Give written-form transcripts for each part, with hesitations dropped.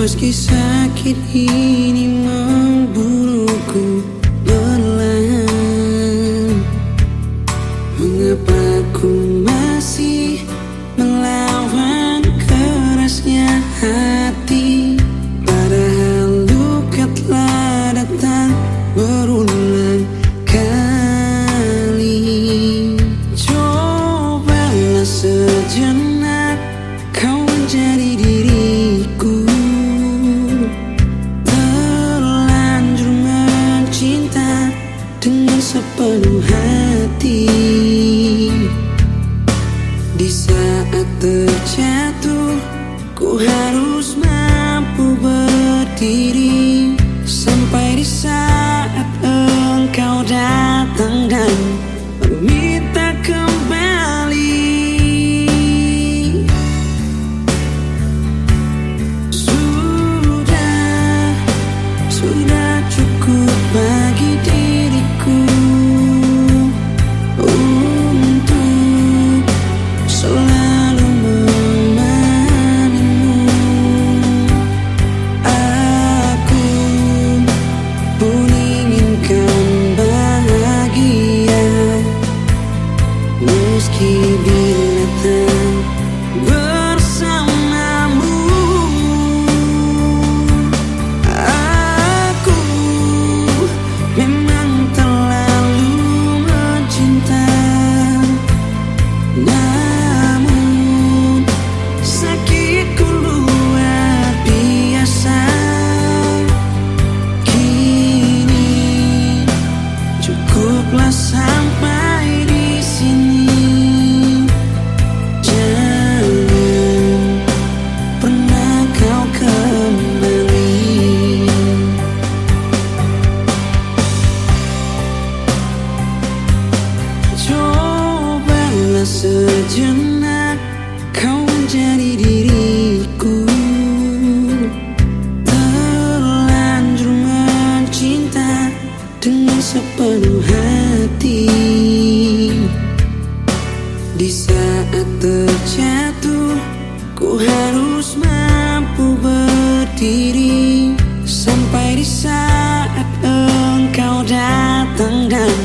Meski sakit ini memburuku perlahan, mengapa ku masih melawan kerasnya hati? Padahal luka telah datang berulang kali. Cobalah sejenak kau menjadi diriku. Terlanjur mencinta dengan sepenuh hati. Di saat terjatuh, ku harus mampu berdiri. Sampai di saat engkau datang dan meminta kembali. Sudah cukup bagi diriku untuk selalu memahamimu. Aku pun inginkan bahagia, meski bila tak bersamamu. Aku memang terlalu mencinta, namun sakitku luar biasa. Kini cukuplah sampai di sini. Jangan pernah kau kembali. Cobalah sejenak kau menjadi diriku. Terlanjur mencinta dengan sepenuh hati. Di saat terjatuh, ku harus mampu berdiri. Sampai di saat engkau datang dan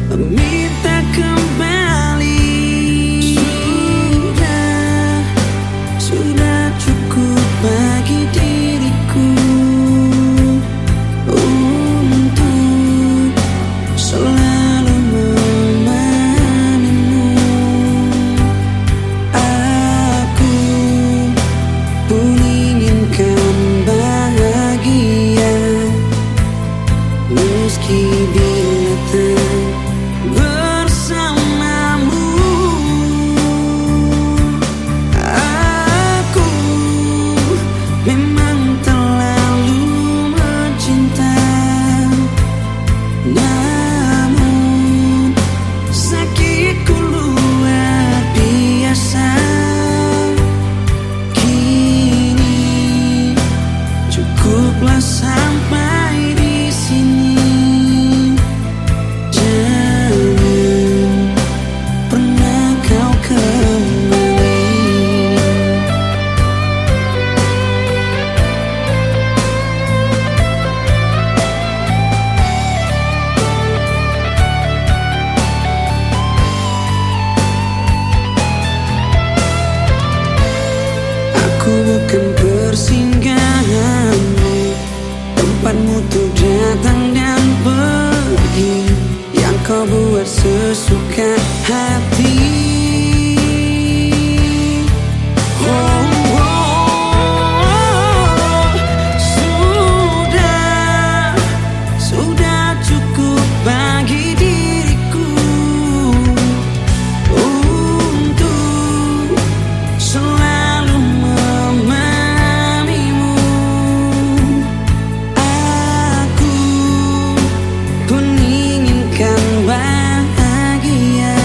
meminta kembali. Sudah cukup bagi diriku untuk selalu memahamimu. Aku pun inginkan bahagia, meski bila tak bersamamu. Aku memang terlalu mencinta, namun sakitku luar biasa. Kini cukuplah sampai di sini. Jangan pernah kau kembali. Aku bukan persinggahanmu, tempatmu tuh datang dan pergi, yang kau buat sesuka hati. Oh, sudah cukup bagi diriku untuk selalu memahamimu. Aku pun inginkan bahagia,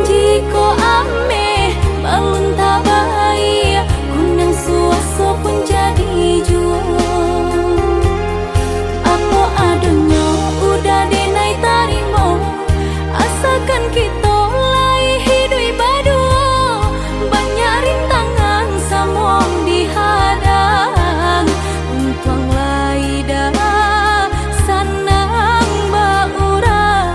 Jiko ame balun tabai, kunang suaso pun jadi jual. Apa adanya udah denai tarimo, asalkan kita lai hidui badua. Banyak rintangan samong dihadang, untuang lai dah sanang baurang.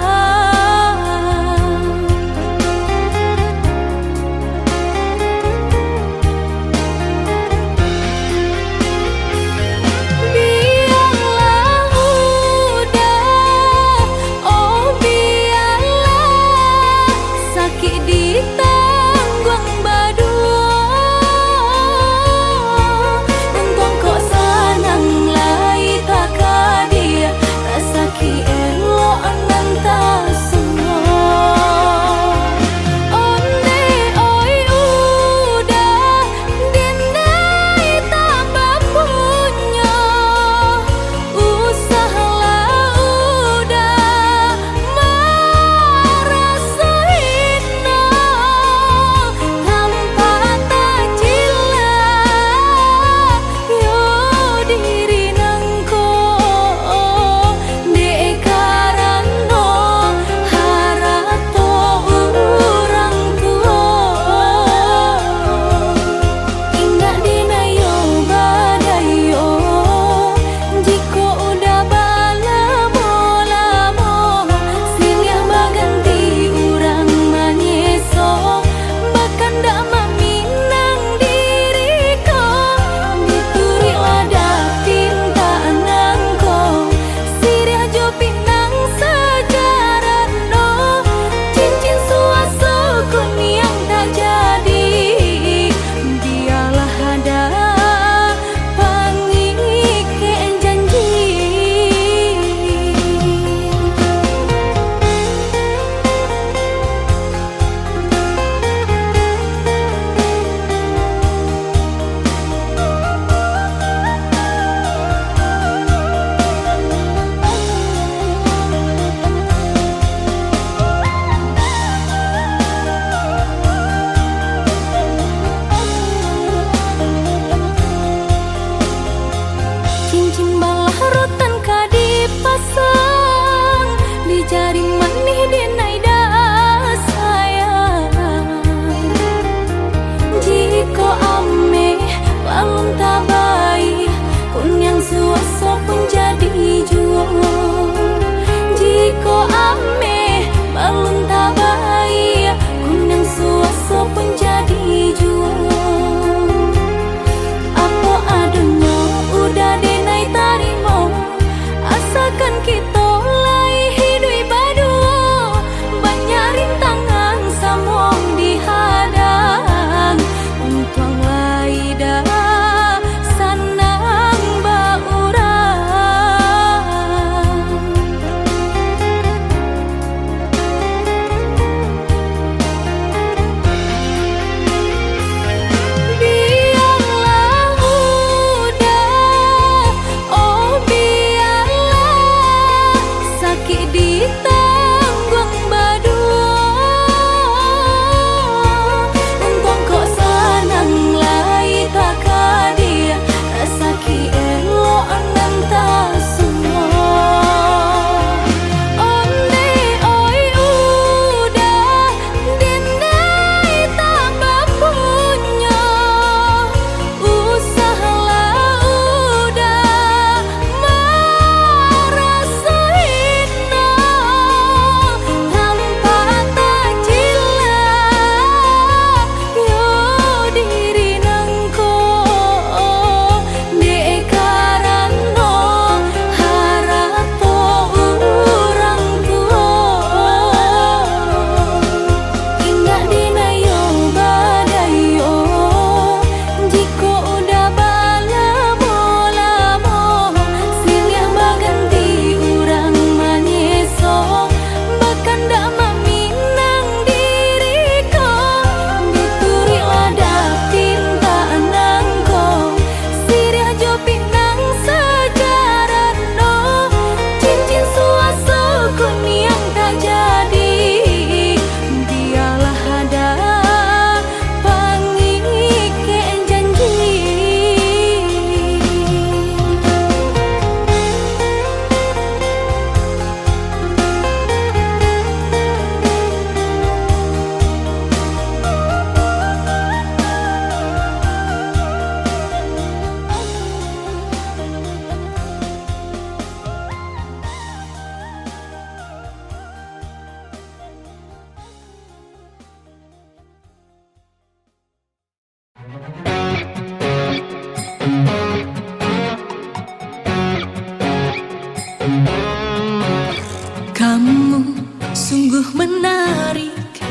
menarik,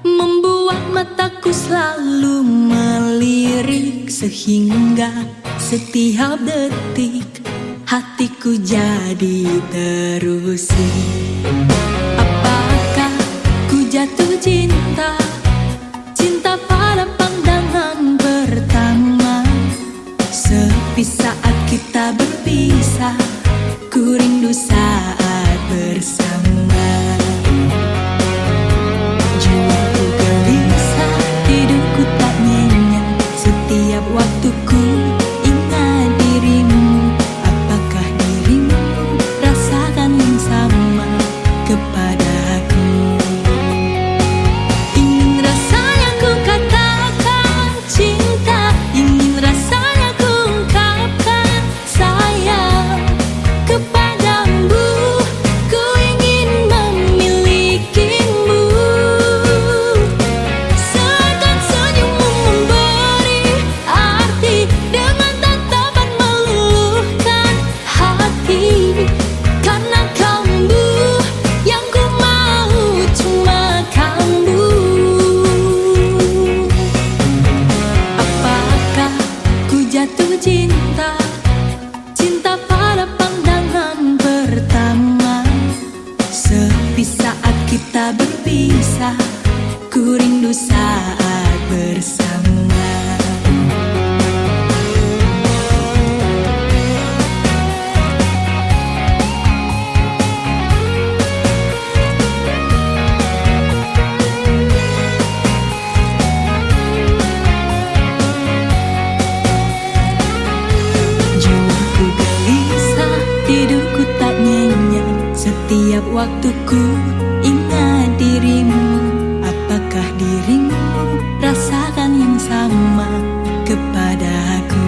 membuat mataku selalu melirik, sehingga setiap detik hatiku jadi terusik. Apakah ku jatuh cinta, cinta pada pandangan pertama? Sepi saat kita berpisah, ku rindu saat bersama. Jiwaku gelisah, tidurku tak nyenyak, setiap waktuku ingat dirimu. Apakah dirimu rasakan yang sama kepadaku? Ingin rasanya ku katakan cinta, ingin rasanya ku ungkapkan sayang kepadamu. Ku ingin memilikimu, seakan senyummu memberi arti, dengan tatapan meluluhkan hati. Karena kamu yang ku mau, cuma kamu. Apakah ku jatuh cinta, cinta pada pandangan pertama? Sepi saat kita berpisah, ku rindu saat bersama. Jiwaku gelisah, tidurku tak nyenyak, setiap waktuku ingat dirimu. Apakah dirimu rasakan yang sama kepadaku?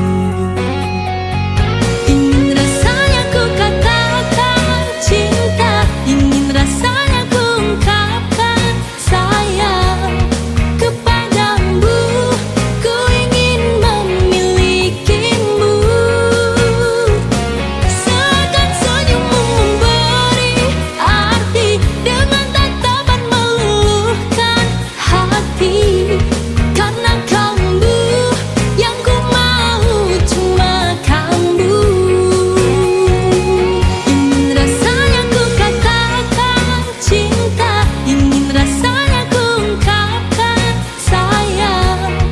Ingin rasanya ku katakan cinta, ingin rasanya ku ungkapkan sayang kepadamu. Ku ingin memilikimu, seakan senyummu memberi arti, dengan tatapan meluluhkan hati. Karena kamu yang ku mau, cuma kamu. Ingin rasanya ku katakan cinta, ingin rasanya ku ungkapkan sayang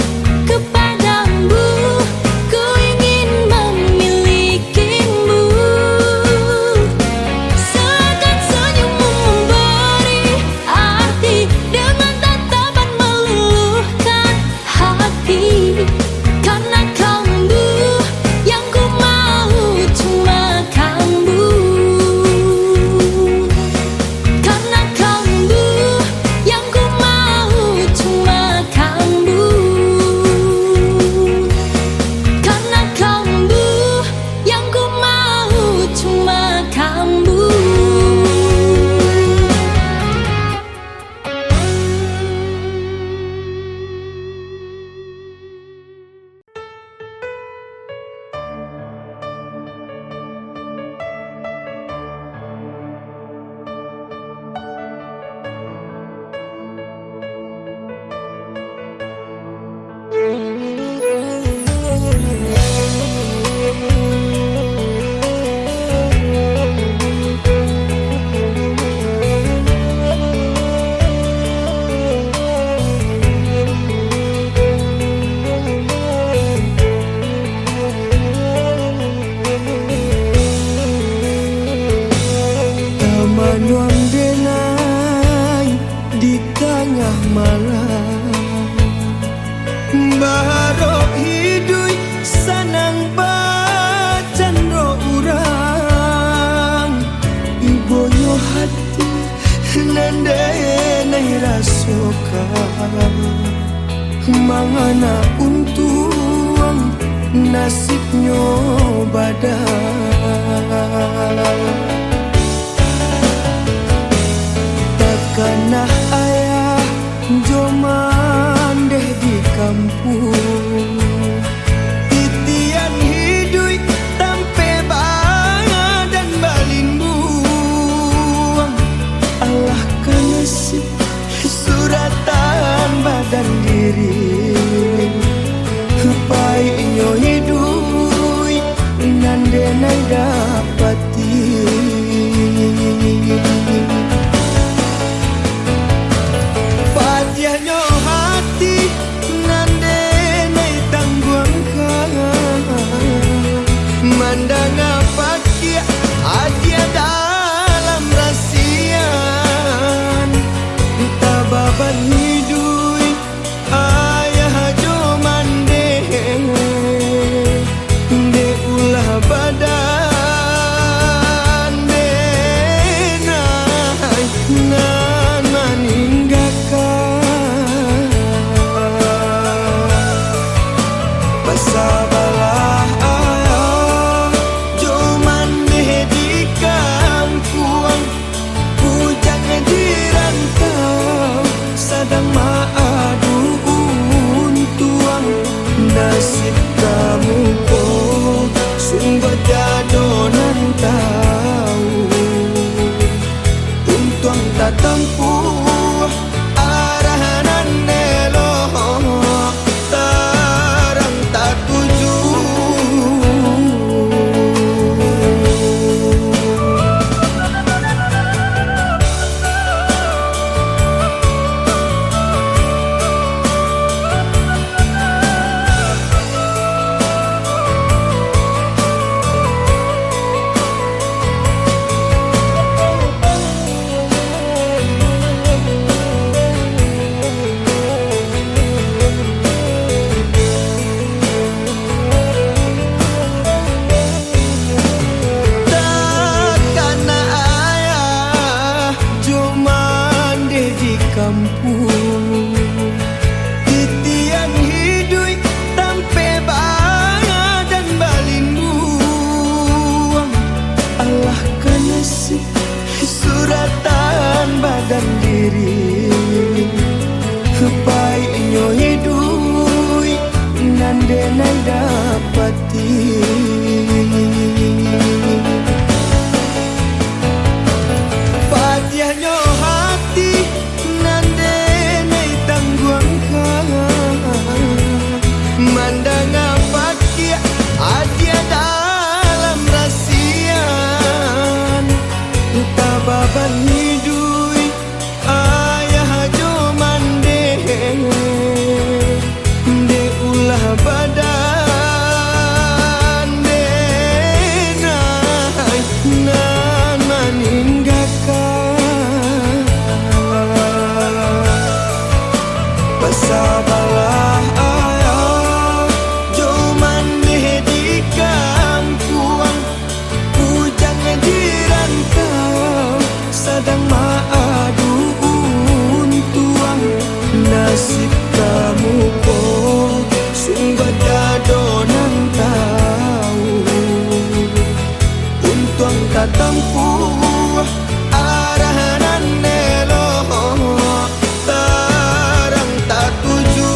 kepadamu. Ku ingin memilikimu, seakan senyummu memberi arti, dengan tatapan meluluhkan hati. Karena kamu yang ku mau, cuma kamu. Karena kamu yang ku mau, cuma kamu. Karena kamu yang ku mau, cuma kamu. Taman denai di tengah malam, Barok hidui sanang bacan ro urang. Iboyo hati nandenai rasokan, mangana untuang nasibnya badan. Takkanah ayah joman deh di kampung, titian hidui tampe badan balin buang. Allah kanasih kampung. Titian hidup tampe badan balinduang. Allah kanasi suratan badan diri. Baiknya hidup nande nai dapati. Patiahnya hati nande nai tangguangkan. Mandang apa kia adia dalam rasian. Tababan hidup ayah jo mandeng. De ulah badan de nai nan meninggalkan. Basabalah ayah jo mandeh di kampung. Ujang jiran kau sedang maadu untuang. Nasib kamu kok sungguh dadonan tahu. Untuang tak tempuh arahan nelo. Tarang tak tuju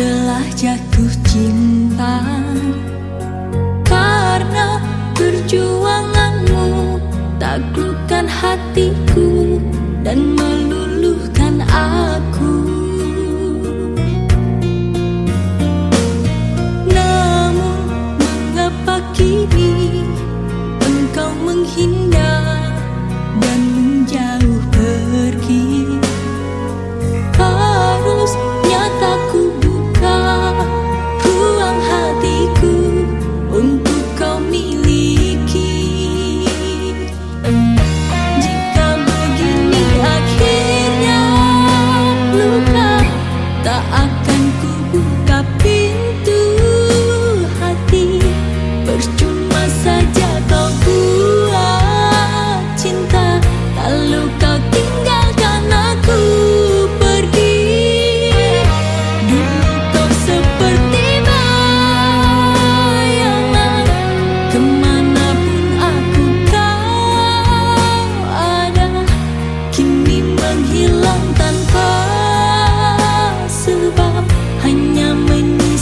telah jatuh cinta karena perjuanganmu taklukkan hatiku dan meluluhkan aku. Namun mengapa kini engkau menghindar dan menjauh pergi? Harusnya tak ku buka ruang hatiku untuk kau miliki. Jika begini akhirnya luka, tak akan ku buka pintu hati. Percuma saja kau buat cinta kalau kau tinggalkan aku pergi. Dulu kau seperti bayangan, kemanapun aku kau ada. Kini menghilang tanpa sebab, hanya menyisa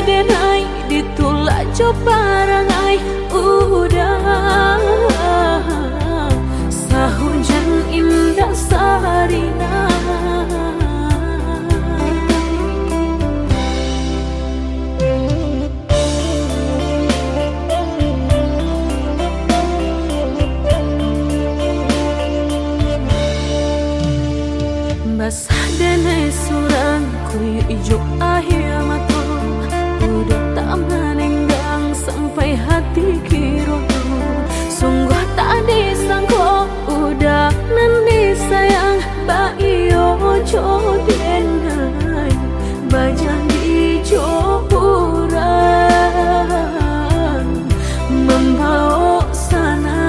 denai ditulak jo parangai udah sahujan indah sarina. Basah denai surang kuyu ijo akhir mato udah tak menenggang sampai hati kirotu. Sungguh tak disangko udah nanti sayang ba iyo jo denai bajan di johuran membawa sana.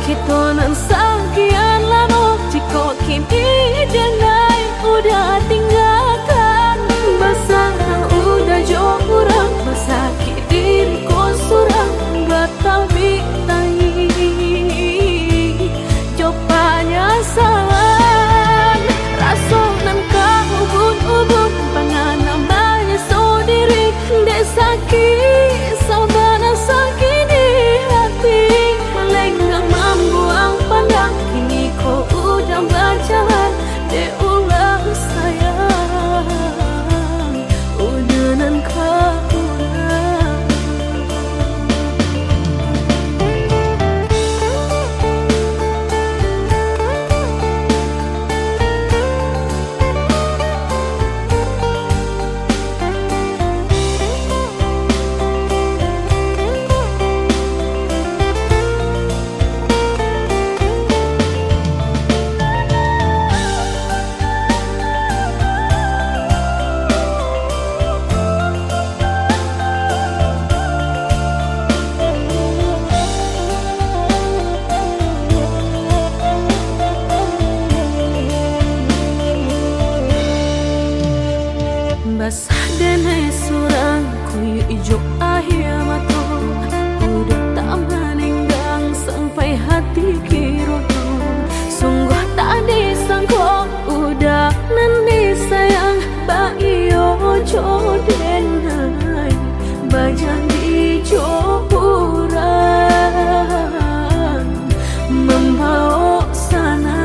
Kitonan sekian lama jika kini denai udah tinggalkan. Basah udah jauh kurang masaki diriku surang batang bitai jopanya salan rasonan kau ubun-ubun panganam banyak so diri desaki sabana sakit di hati melenggang membuang pandang. Kini kau udah berjalan deh ulang sayang udah nan kau basah denai surang kuyu ijo akhir mato udah tak menenggang sampai hati kirotu. Sungguh tak disangko udah nanti sayang ba iyo jo denai bajan di johuran membawa sana.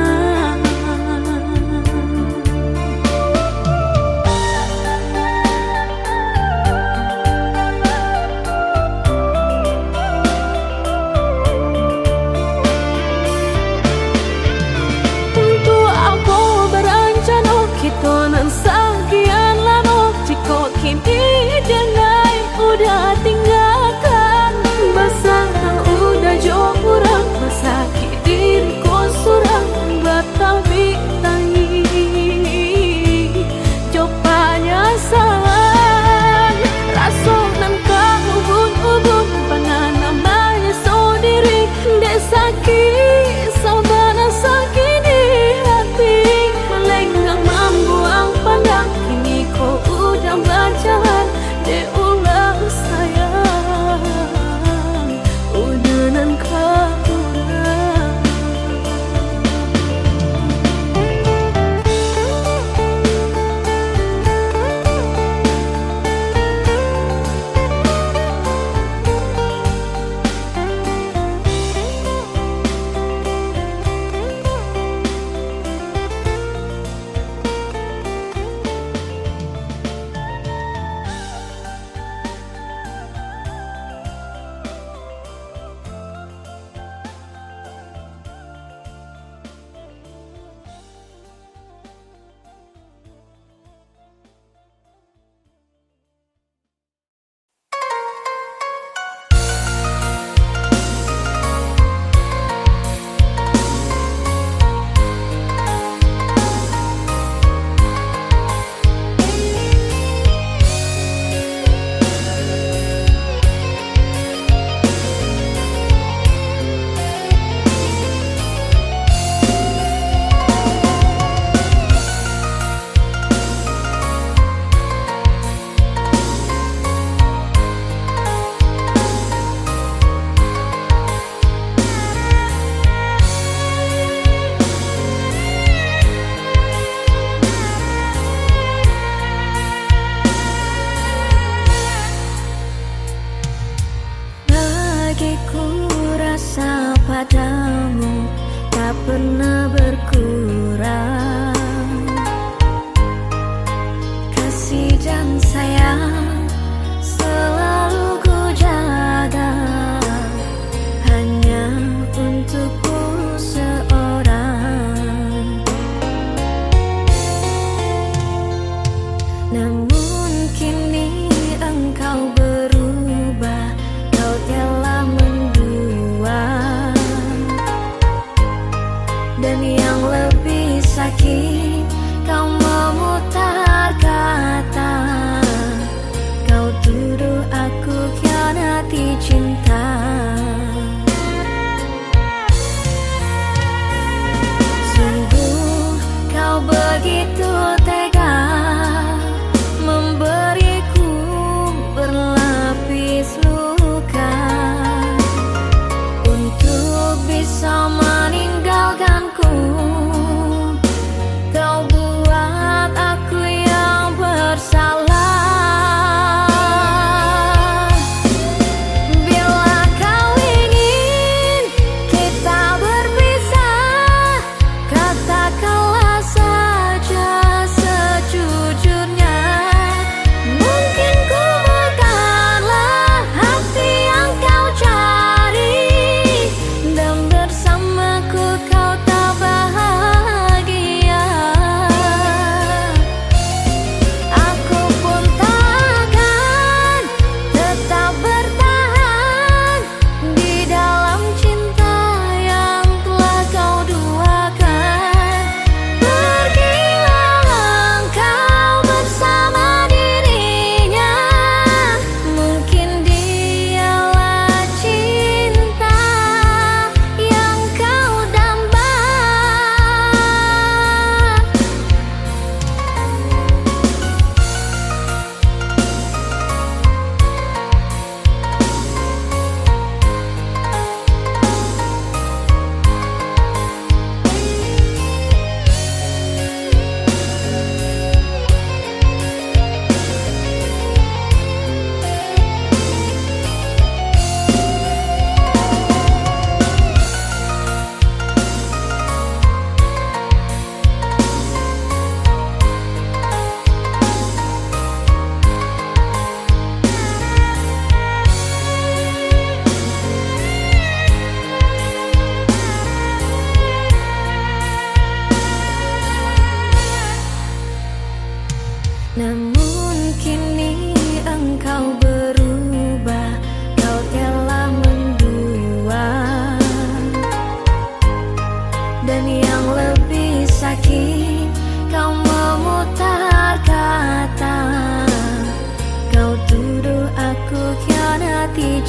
Aku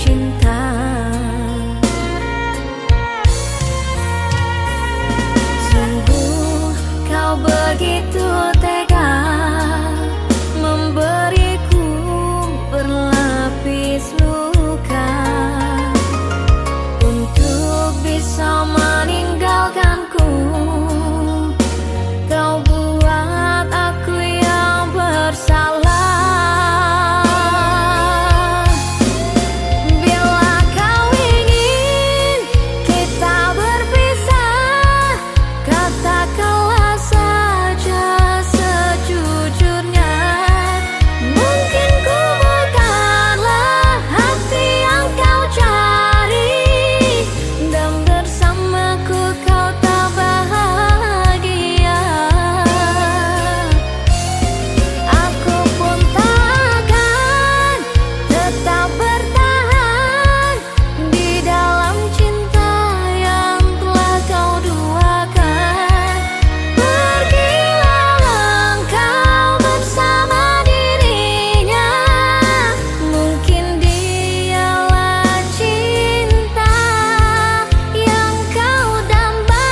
cinta. Sungguh kau begitu tega memberiku berlapis luka untuk bisa meninggalkanku. Kau buat aku yang bersalah. Bila kau ingin kita berpisah, katakanlah saja sejujurnya. Mungkin ku bukanlah hati yang kau cari, dan bersamaku kau tak bahagia. Aku pun takkan tetap bertahan di dalam cinta yang telah kau duakan. Pergilah engkau bersama dirinya, mungkin dialah cinta yang kau damba.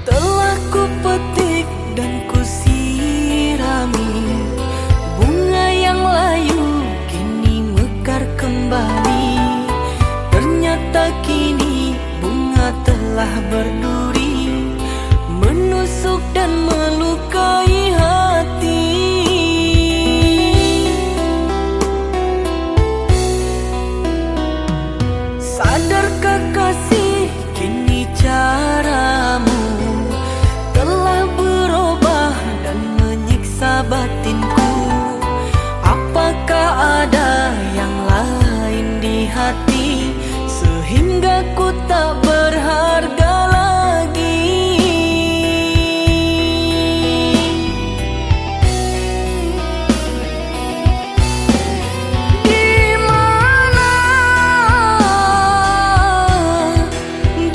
Telah ku petik dan ku sirami bunga yang layu, kini mekar kembali. Ternyata kini bunga telah berduri, menusuk dan melukai hati. Sadarkah kasih, kini caramu telah berubah dan menyiksa batinku. Apakah ada yang lain di hati sehingga ku tak berharga lagi?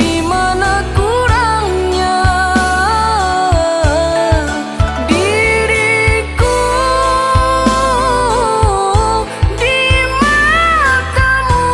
Di mana kurangnya diriku di matamu?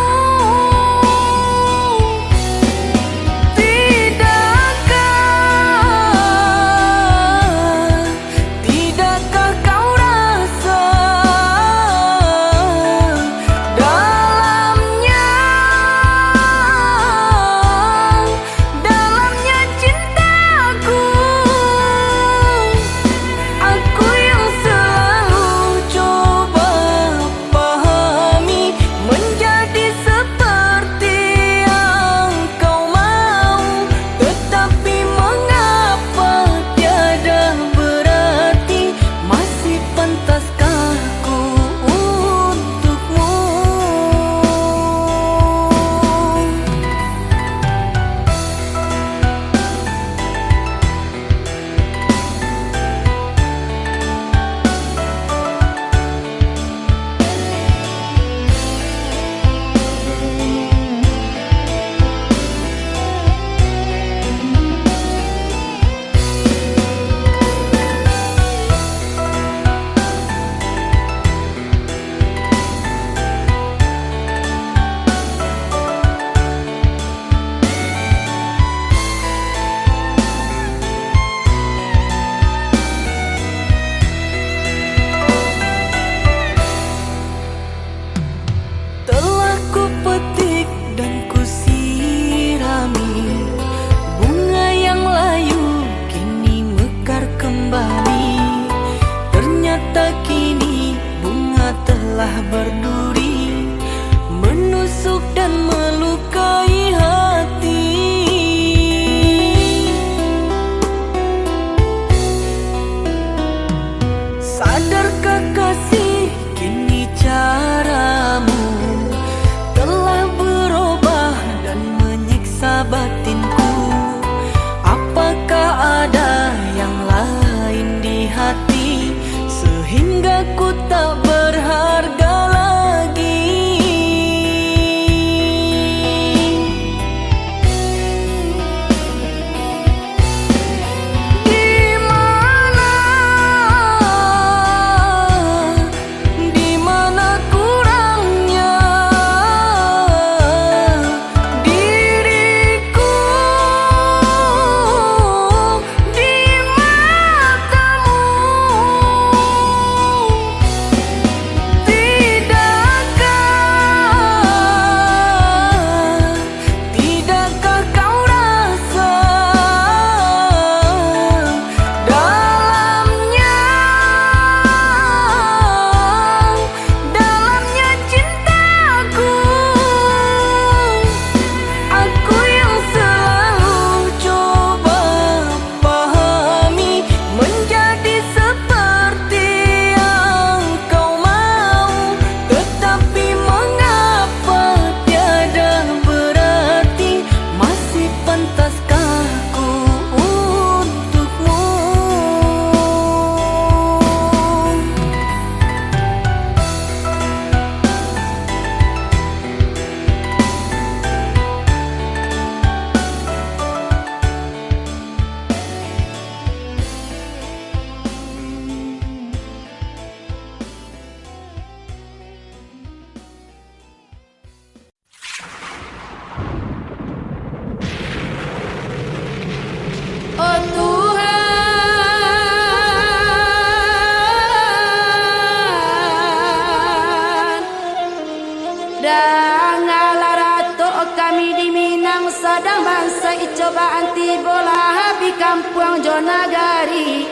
kampung Jonagari,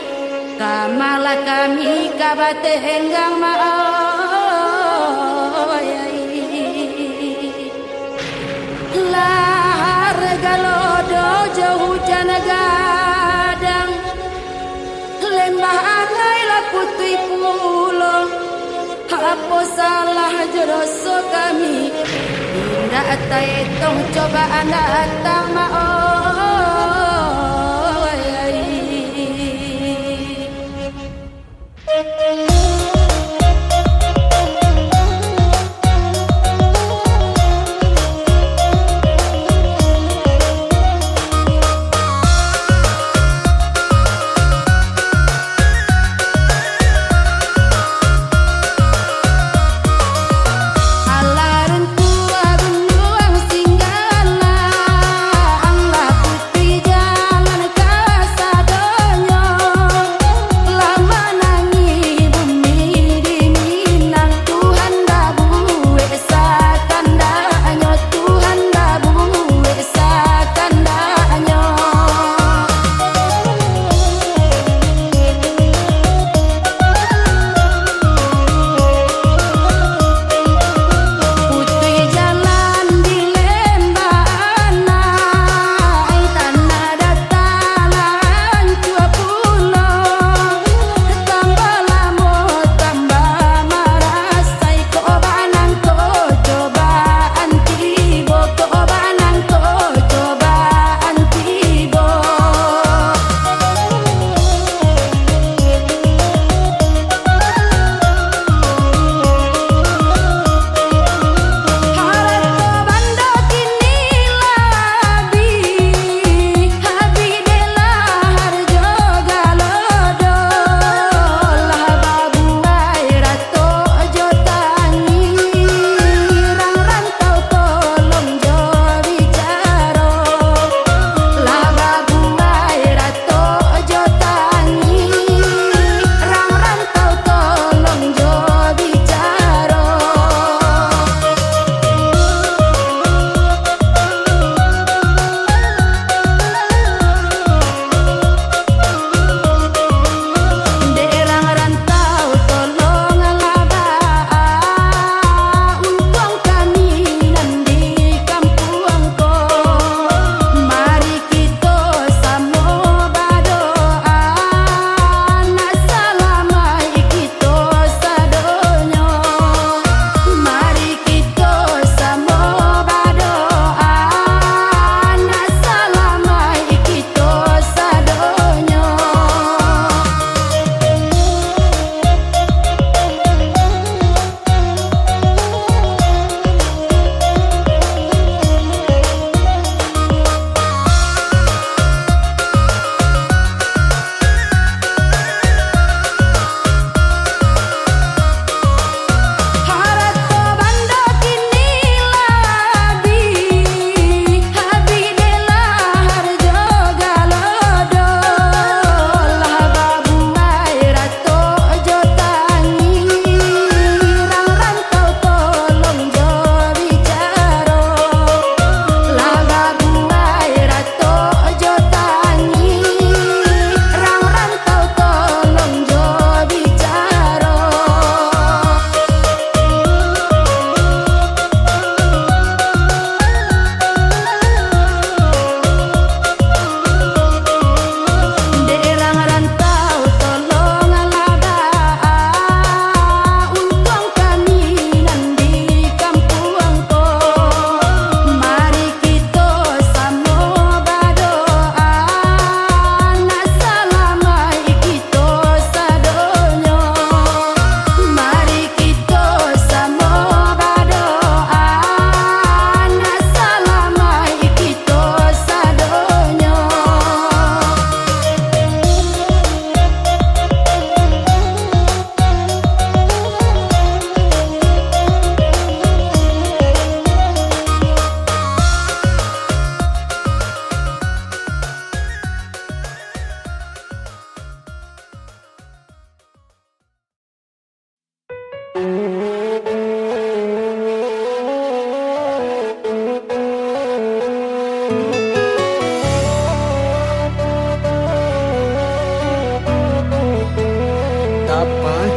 kamala kami kabate henggang maoyai. Lahar galodo jauh hujan gadang, lembah anai la putui pulo. Apa salah jeroso kami, indah taetong cobaan datang maoyai.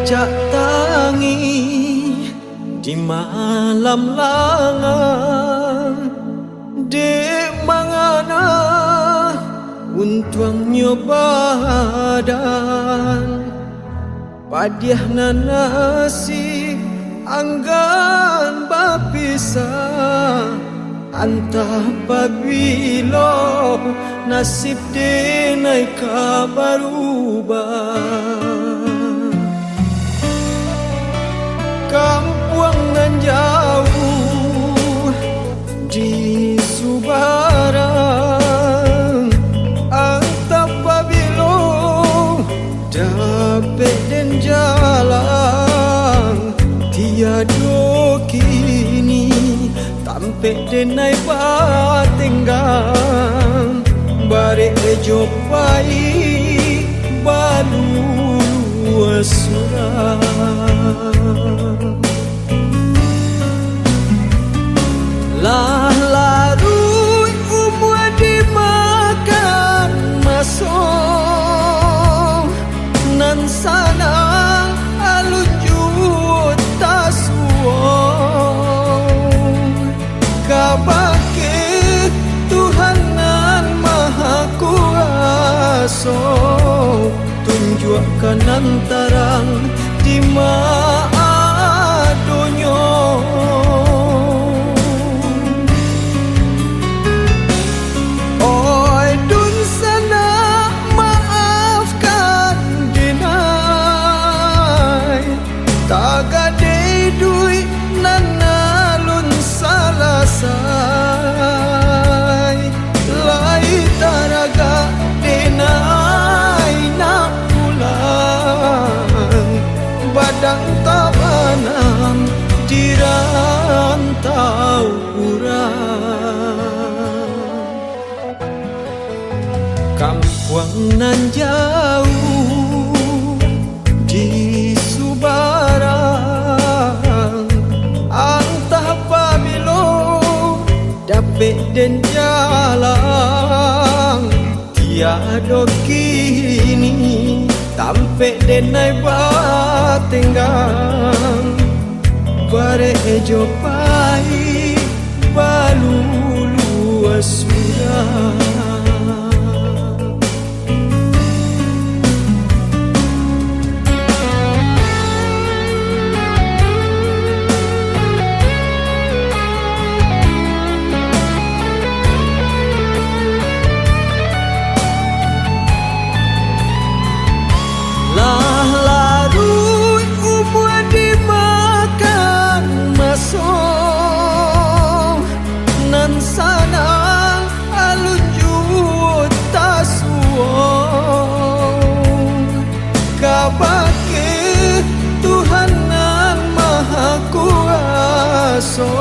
cak tangi di malam langang dek mangana untuangnya badan padiah nasi anggan bapisa antah babilo nasib denai kabarubah kampuang nan jauh di Subarang antah babilo dapat den jalan tiada kini tampe denai patinggang bare jopai balu asurang lah larui umua dimakan masuk nan sanang alunjut tasuong kabake Tuhanan Maha Kuasa tunjukkan antarang di maadonyo oi dun sana maafkan denai tagade dui nanalun salasai lai taraga denai nak pulang badang tabanan di rantau urang kampuang nan jauh di Subarang antah babilo dapet den jalan tiada kini tampe denai batenggang bare jopai balulu asurang sanang alunjut tasuong kabake Tuhanan Maha Kuasa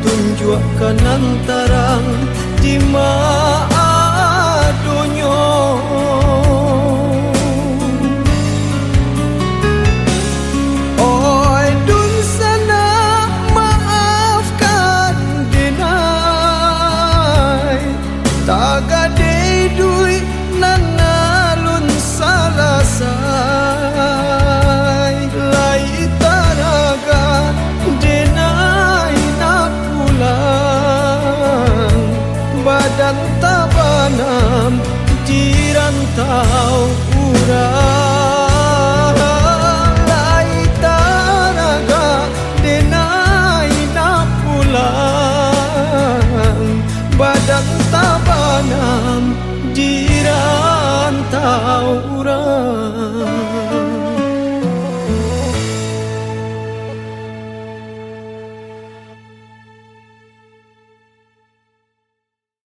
tunjukkan antarang di maadonyo oi dun sana maafkan denai tagade dui nanalun salasai lai taraga denai nak pulang badan tabanam di rantau urang lai taraga denai nak pulang badan tabanam di